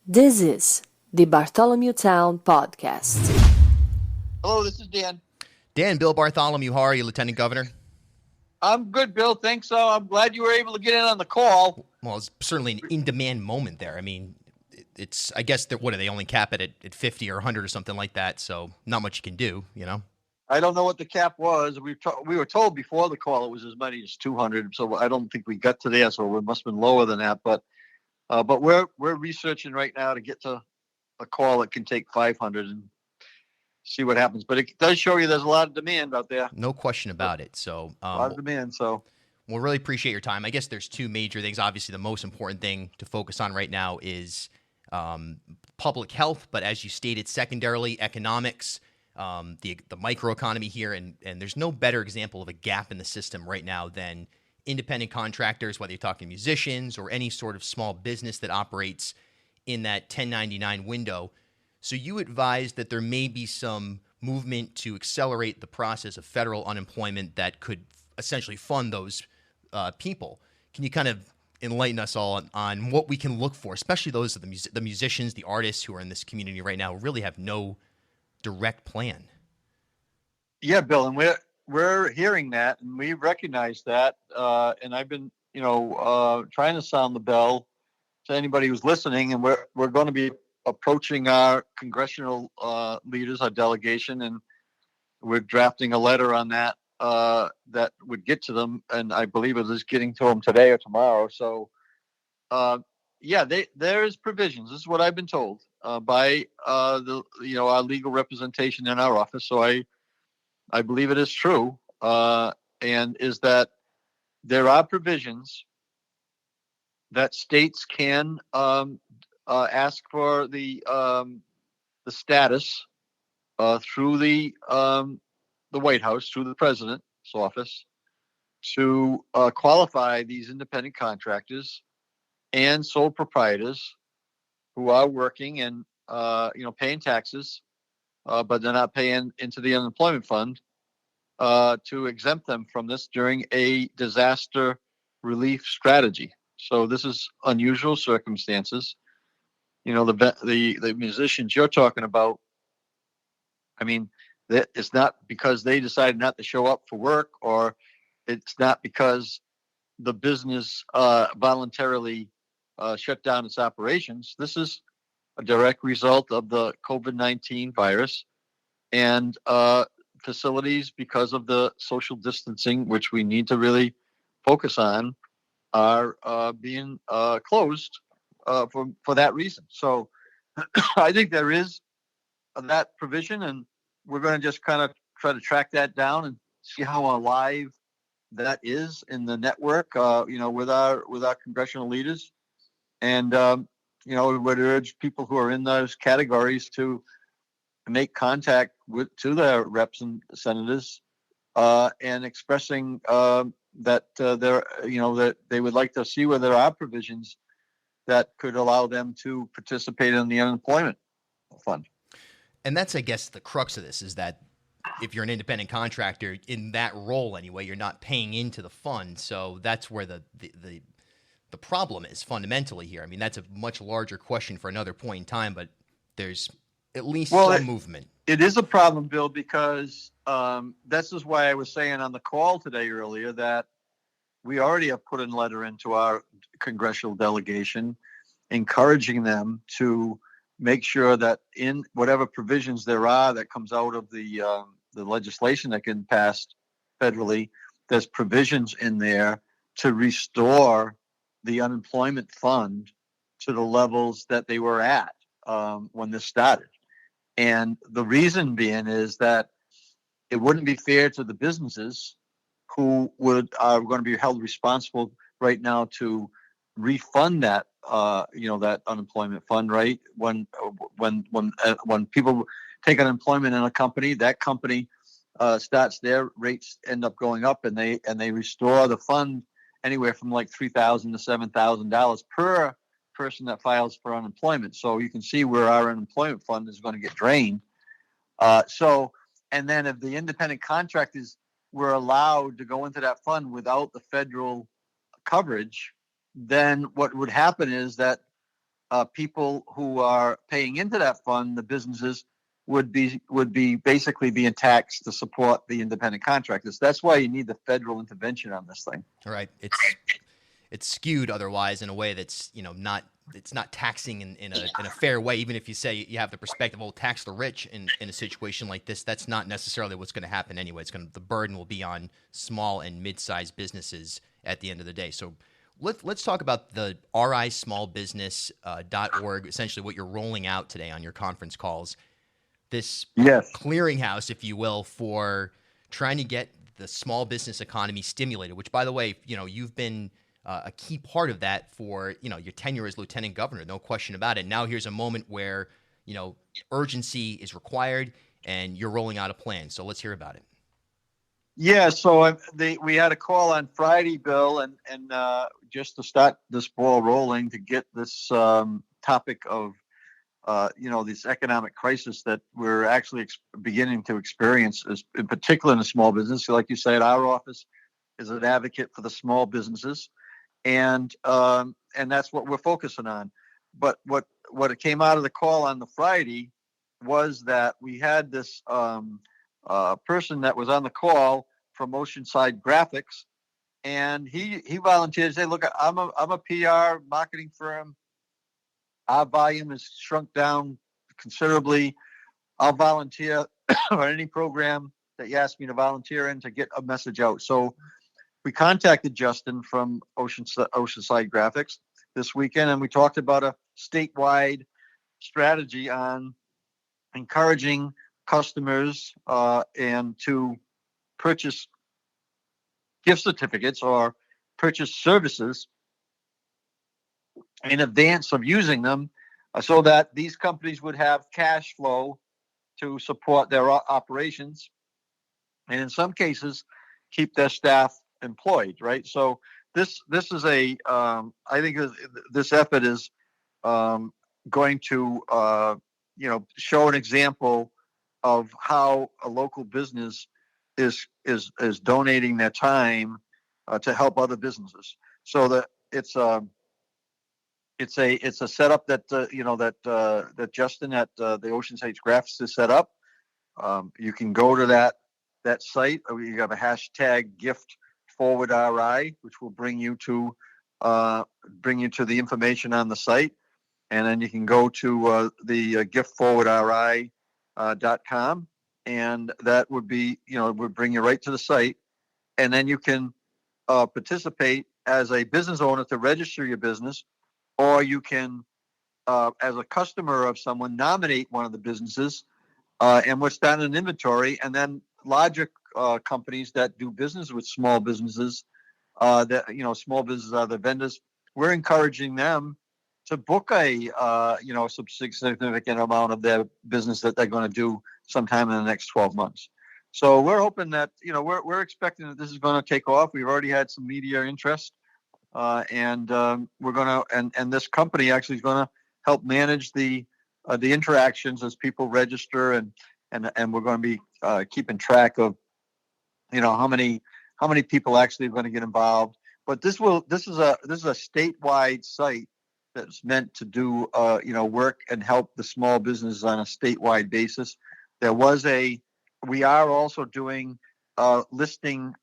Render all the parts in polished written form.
This is the Bartholomew Town Podcast. Hello, this is Dan. Dan, Bill Bartholomew, how are you, Lieutenant Governor? I'm good, Bill. Thanks. I'm glad you were able to get in on the call. Well, it's certainly an in-demand moment there. I mean, I guess, what do they only cap it at 50 or 100 or something like that, so not much you can do, you know? I don't know what the cap was. We were told before the call it was as many as 200, so I don't think we got to there, so it must have been lower than that. But we're researching right now to get to a call that can take 500 and see what happens. But it does show you there's a lot of demand out there. No question about it. So a lot of demand. So we'll really appreciate your time. I guess there's two major things. Obviously, the most important thing to focus on right now is public health, but as you stated, secondarily, economics, the microeconomy here, and there's no better example of a gap in the system right now than independent contractors, whether you're talking musicians or any sort of small business that operates in that 1099 window. So you advised that there may be some movement to accelerate the process of federal unemployment that could essentially fund those people. Can you kind of enlighten us all on what we can look for, especially those of the musicians, the artists who are in this community right now, who really have no direct plan? Yeah, Bill, and we're hearing that, and we recognize that, and I've been, trying to sound the bell to anybody who's listening, and we're going to be approaching our congressional leaders, our delegation, and we're drafting a letter on that that would get to them, and I believe it is getting to them today or tomorrow. So, there is provisions. This is what I've been told by our legal representation in our office. So I believe it is true, and is that there are provisions that states can ask for the status through the White House, through the president's office, to qualify these independent contractors and sole proprietors who are working and paying taxes, but they're not paying into the unemployment fund, to exempt them from this during a disaster relief strategy. So this is unusual circumstances. You know, the musicians you're talking about, I mean, it's not because they decided not to show up for work, or it's not because the business voluntarily shut down its operations. This is a direct result of the COVID-19 virus, and facilities, because of the social distancing, which we need to really focus on, are being closed for that reason. So I think there is that provision, and we're going to just kind of try to track that down and see how alive that is in the network, with our congressional leaders. And, we would urge people who are in those categories to make contact to their reps and senators, and expressing that that they would like to see where there are provisions that could allow them to participate in the unemployment fund. And that's, I guess, the crux of this, is that if you're an independent contractor, in that role anyway, you're not paying into the fund. So that's where the problem is fundamentally here. I mean, that's a much larger question for another point in time, but there's at least some movement. It is a problem, Bill, because this is why I was saying on the call today earlier that we already have put a letter into our congressional delegation encouraging them to make sure that in whatever provisions there are that comes out of the legislation that can pass federally, there's provisions in there to restore the unemployment fund to the levels that they were at when this started. And the reason being is that it wouldn't be fair to the businesses who are going to be held responsible right now to refund that that unemployment fund, right? When people take unemployment in a company, that company starts, their rates end up going up, and they restore the fund anywhere from like $3,000 to $7,000 per person that files for unemployment. So you can see where our unemployment fund is going to get drained. And then if the independent contractors were allowed to go into that fund without the federal coverage, then what would happen is that people who are paying into that fund, the businesses, would be basically being taxed to support the independent contractors. That's why you need the federal intervention on this thing. Right. It's skewed otherwise in a way that's it's not taxing in a fair way. Even if you say you have the perspective, tax the rich in a situation like this, that's not necessarily what's going to happen anyway. The burden will be on small and mid-sized businesses at the end of the day. So let's talk about the rismallbusiness.org, essentially what you're rolling out today on your conference calls. This clearinghouse, if you will, for trying to get the small business economy stimulated, which, by the way, you've been a key part of that for, your tenure as lieutenant governor, no question about it. Now here's a moment where, urgency is required and you're rolling out a plan. So let's hear about it. Yeah, so we had a call on Friday, Bill, and just to start this ball rolling, to get this topic of this economic crisis that we're actually beginning to experience, in particular in the small business. Like you said, our office is an advocate for the small businesses, and that's what we're focusing on. But what it came out of the call on the Friday was that we had this person that was on the call from Oceanside Graphics, and he volunteered to say, "Look, I'm a PR marketing firm. Our volume has shrunk down considerably. I'll volunteer on any program that you ask me to volunteer in to get a message out." So we contacted Justin from Oceanside Graphics this weekend, and we talked about a statewide strategy on encouraging customers and to purchase gift certificates or purchase services in advance of using them, so that these companies would have cash flow to support their operations, and in some cases keep their staff employed, right? So this is I think this effort is going to show an example of how a local business is donating their time to help other businesses. So that it's a setup that that Justin at the Oceanside Graphics has set up. You can go to that site. You have a hashtag gift forward RI, which will bring you to the information on the site, and then you can go to the giftforwardri.com, and that would be would bring you right to the site, and then you can participate as a business owner to register your business, or you can as a customer of someone nominate one of the businesses, and we're starting an inventory, and then larger companies that do business with small businesses, small businesses are the vendors. We're encouraging them to book a some significant amount of their business that they're going to do sometime in the next 12 months. So we're hoping that we're expecting that this is going to take off. We've already had some media interest, and we're going to and this company actually is going to help manage the interactions as people register, and we're going to be keeping track of how many people actually are going to get involved. But this is a statewide site that's meant to do work and help the small businesses on a statewide basis. We are also doing listing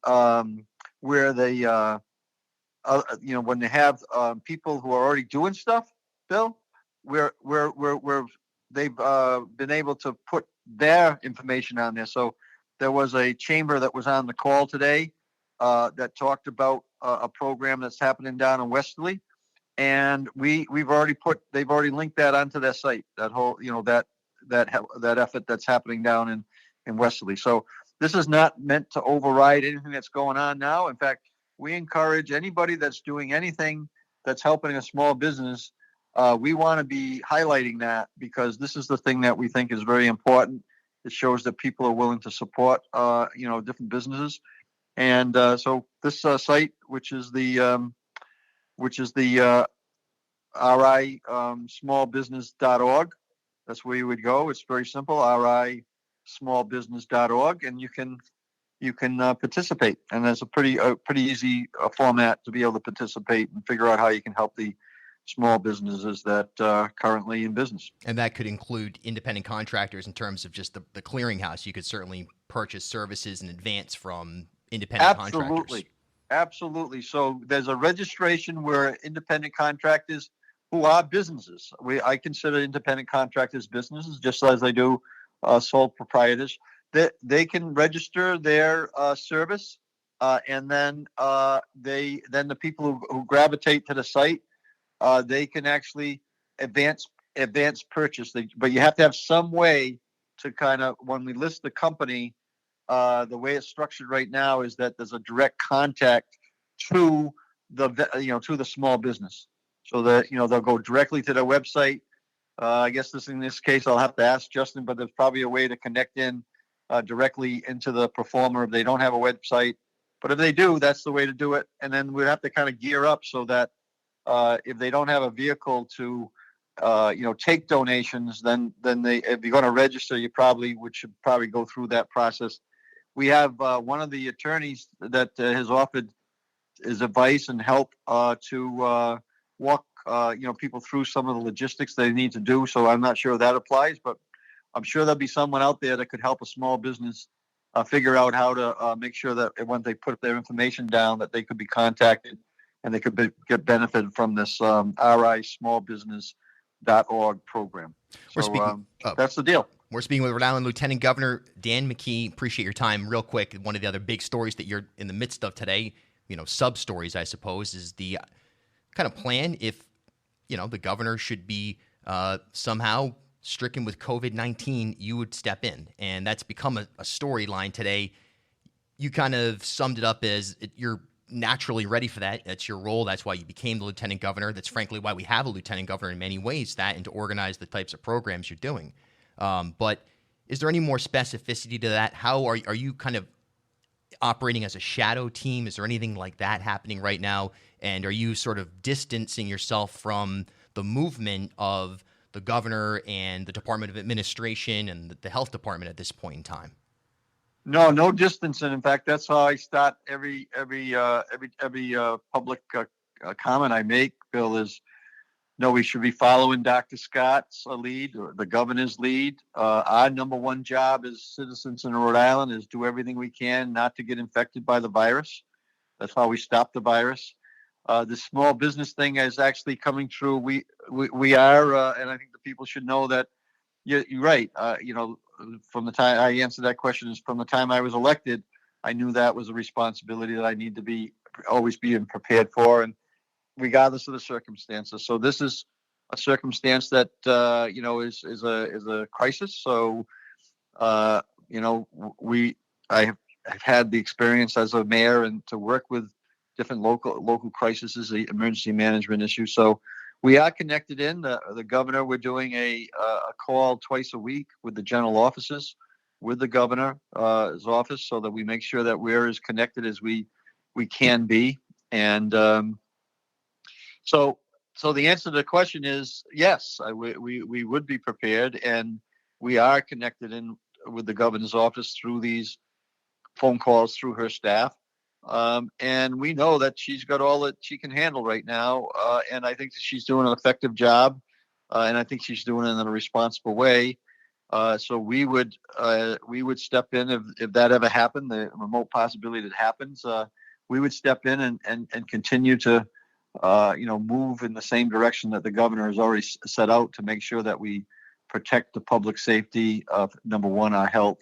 where they when they have people who are already doing stuff, Bill, they've been able to put their information on there. So there was a chamber that was on the call today that talked about a program that's happening down in Westerly, and they've already linked that onto their site. That whole that effort that's happening down in Westerly. So this is not meant to override anything that's going on now. In fact, we encourage anybody that's doing anything that's helping a small business. We want to be highlighting that, because this is the thing that we think is very important. It shows that people are willing to support, different businesses. And so this site, which is the RI smallbusiness.org, that's where you would go. It's very simple, RI smallbusiness.org, and you can participate. And there's a pretty easy format to be able to participate and figure out how you can help the small businesses that are currently in business. And that could include independent contractors in terms of just the clearinghouse. You could certainly purchase services in advance from independent contractors. Absolutely. So there's a registration where independent contractors who are businesses. I consider independent contractors businesses, just as I do sole proprietors. They can register their service, and then the people who gravitate to the site, they can actually advance purchase. But you have to have some way to kind of, when we list the company, the way it's structured right now is that there's a direct contact to the small business, so that they'll go directly to their website. I guess in this case I'll have to ask Justin, but there's probably a way to connect in directly into the performer if they don't have a website. But if they do, that's the way to do it. And then we'd have to kind of gear up so that if they don't have a vehicle to take donations, then if you're going to register, you should probably go through that process. We have one of the attorneys that has offered his advice and help to walk people through some of the logistics they need to do. So I'm not sure if that applies, but I'm sure there'll be someone out there that could help a small business figure out how to make sure that when they put their information down, that they could be contacted and they could get benefit from this rismallbusiness.org program. So that's the deal. We're speaking with Rhode Island Lieutenant Governor Dan McKee. Appreciate your time. Real quick, one of the other big stories that you're in the midst of today, sub-stories, I suppose, is the kind of plan if, the governor should be somehow stricken with COVID-19, you would step in. And that's become a storyline today. You kind of summed it up as you're naturally ready for that. That's your role. That's why you became the lieutenant governor. That's frankly why we have a lieutenant governor in many ways, and to organize the types of programs you're doing. But is there any more specificity to that? How are you kind of operating as a shadow team? Is there anything like that happening right now? And are you sort of distancing yourself from the movement of the governor and the Department of Administration and the health department at this point in time? No distance. And in fact, that's how I start every public comment I make, Bill, is we should be following Dr. Scott's lead, or the governor's lead. Our number one job as citizens in Rhode Island is do everything we can not to get infected by the virus. That's how we stop the virus. The small business thing is actually coming true. We are, and I think the people should know that you're right. From the time I answered that question, is from the time I was elected, I knew that was a responsibility that I need to be always being prepared for, and regardless of the circumstances. So this is a circumstance that is a crisis. So I have had the experience as a mayor and to work with different local crises, the emergency management issue. So we are connected in the governor. We're doing a call twice a week with the general offices, with the governor's office, so that we make sure that we're as connected as we can be. And so the answer to the question is yes. We would be prepared, and we are connected in with the governor's office through these phone calls through her staff. And we know that she's got all that she can handle right now. And I think that she's doing an effective job. And I think she's doing it in a responsible way. So we would step in if that ever happened, the remote possibility that happens, we would step in and continue to, move in the same direction that the governor has already set out to make sure that we protect the public safety of, number one, our health.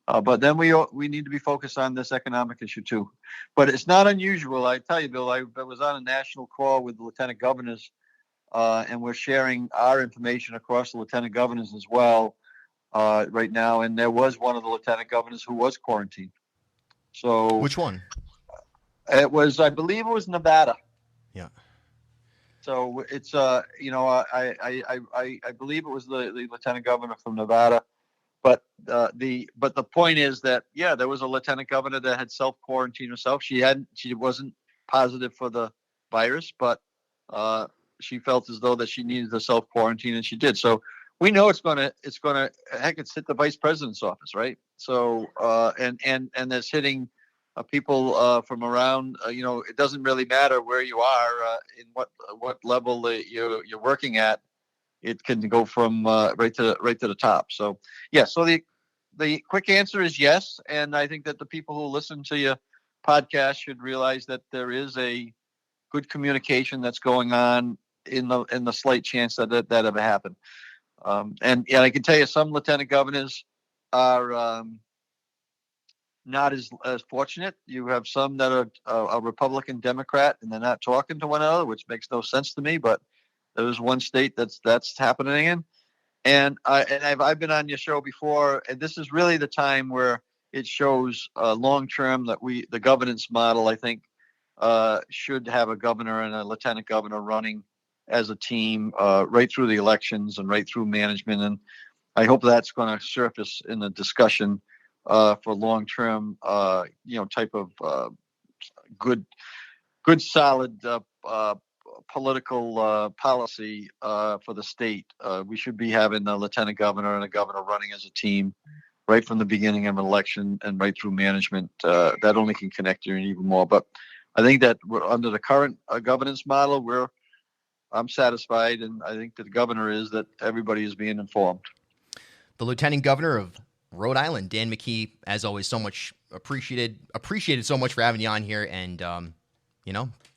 But then we need to be focused on this economic issue too. But it's not unusual. I tell you, Bill, I was on a national call with the lieutenant governors, and we're sharing our information across the lieutenant governors as well right now. And there was one of the lieutenant governors who was quarantined. So which one? It was, I believe it was Nevada. Yeah. So it's I believe it was the lieutenant governor from Nevada. But the point is that, there was a lieutenant governor that had self-quarantined herself. She wasn't positive for the virus, but she felt as though that she needed to self-quarantine, and she did. So we know it's gonna it's hit the vice president's office, right? So and it's hitting people from around. It doesn't really matter where you are, in what level that you're working at. It can go from right to the top. So yeah. So the quick answer is yes, and I think that the people who listen to your podcast should realize that there is a good communication that's going on in the slight chance that ever happened. And I can tell you, some lieutenant governors are not as fortunate. You have some that are a Republican Democrat, and they're not talking to one another, which makes no sense to me. But there's one state that's happening in, and I've been on your show before, and this is really the time where it shows long term that the governance model, I think, should have a governor and a lieutenant governor running as a team right through the elections and right through management. And I hope that's going to surface in the discussion for long-term, type of good, solid political policy for the state. We should be having a lieutenant governor and a governor running as a team right from the beginning of an election and right through management. That only can connect you even more. But I think that we're under the current governance model, I'm satisfied, and I think that the governor is, that everybody is being informed. The Lieutenant Governor of Rhode Island, Dan McKee, as always, so much appreciated so much for having you on here, and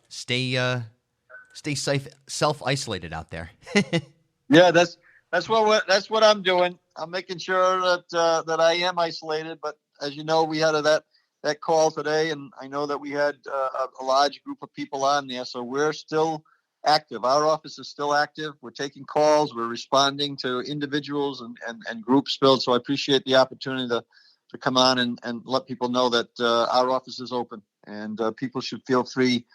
stay self-isolated out there. Yeah, that's what I'm doing. I'm making sure that I am isolated. But as you know, we had that call today, and I know that we had a large group of people on there, so we're still active. Our office is still active. We're taking calls. We're responding to individuals and groups, Bill. So I appreciate the opportunity to come on and let people know that our office is open, and people should feel free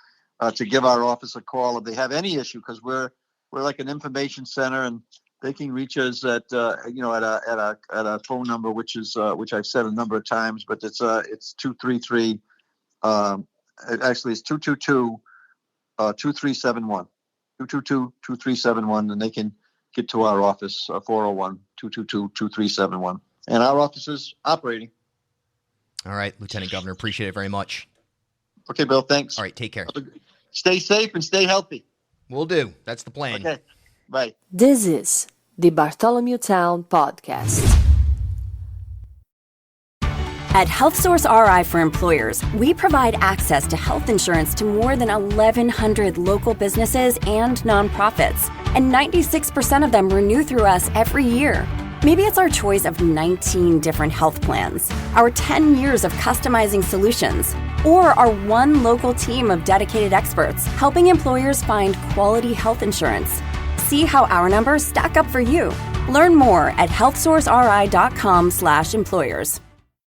to give our office a call if they have any issue, because we're like an information center, and they can reach us at a phone number, which I've said a number of times, but it's 233. Actually, it's 222-2371. 222-2371, and they can get to our office, 401-222-2371. And our office is operating. All right, Lieutenant Governor, appreciate it very much. Okay, Bill, thanks. All right, take care. Stay safe and stay healthy. Will do. That's the plan. Okay, bye. This is the Bartholomew Town Podcast. At HealthSource RI for Employers, we provide access to health insurance to more than 1,100 local businesses and nonprofits, and 96% of them renew through us every year. Maybe it's our choice of 19 different health plans, our 10 years of customizing solutions, or our one local team of dedicated experts helping employers find quality health insurance. See how our numbers stack up for you. Learn more at healthsourceri.com/employers.